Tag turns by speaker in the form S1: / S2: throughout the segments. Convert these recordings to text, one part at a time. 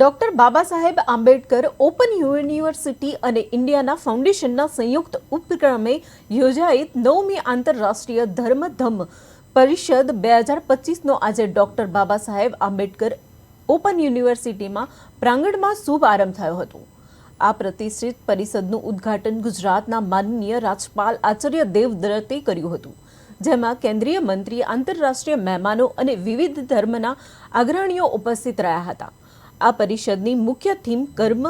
S1: Doctor Baba Saheb Ambedkar open university અને ઇન્ડિયાના ફાઉન્ડેશનના સંયુક્ત ઉપક્રમે યોજાયેલ 9મી આંતરરાષ્ટ્રીય ધર્મ પરિષદ 2025નો આજે ડોક્ટર બાબા સાહેબ આંબેડકર ઓપન યુનિવર્સિટીમાં પ્રાંગણમાં શુભારંભ થયો હતો। આ પ્રતિષ્ઠિત પરિષદનું ઉદ્ઘાટન ગુજરાતના માનનીય રાજ્યપાલ આચાર્ય દેવવ્રતે કર્યું હતું, જેમાં કેન્દ્રીય મંત્રી, આંતરરાષ્ટ્રીય મહેમાનો અને વિવિધ ધર્મના અગ્રણીઓ ઉપસ્થિત રહ્યા હતા। આ પરિષદની મુખ્ય થીમ કર્મ,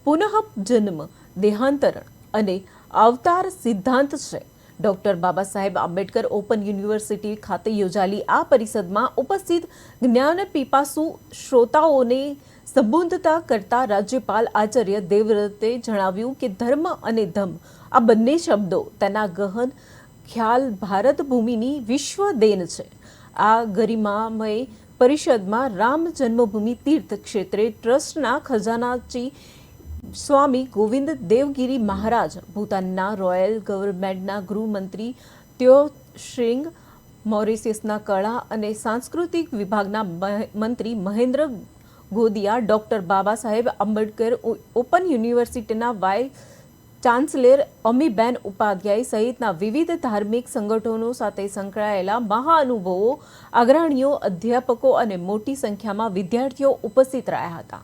S1: પુનઃજન્મ, દેહાંતરણ અને અવતાર સિદ્ધાંત છે। Doctor Baba Saheb Ambedkar open university ખાતે યોજાયેલી આ પરિષદમાં ઉપસ્થિત જ્ઞાન પીપાસુ શ્રોતાઓને સંબોધતા કરતા રાજ્યપાલ આચાર્ય દેવવ્રતે જણાવ્યું કે ધર્મ અને ધમ આ બંને શબ્દો તેના ગહન ખ્યાલ ભારત ભૂમિની વિશ્વ દેન છે। આ ગરિમામય પરિષદમાં રામ જન્મભૂમિ તીર્થ ક્ષેત્રે ટ્રસ્ટના ખજાનાચી સ્વામી ગોવિંદ દેવગીરી મહારાજ, ભૂતાનના રોયલ ગવર્નમેન્ટના ગૃહમંત્રી ત્યો શ્રીંગ, મોરિશિયસના કળા અને સાંસ્કૃતિક વિભાગના મંત્રી મહેન્દ્ર ગોદિયા, ડોક્ટર બાબા સાહેબ આંબેડકર ઓપન યુનિવર્સિટીના વાઇસ ચાન્સેલર અમીબેન ઉપાધ્યાય સહિતના વિવિધ ધાર્મિક સંગઠનો સાથે સંકળાયેલા મહાનુભાવો, અગ્રણીઓ, અધ્યાપકો અને મોટી સંખ્યામાં વિદ્યાર્થીઓ ઉપસ્થિત રહ્યા હતા।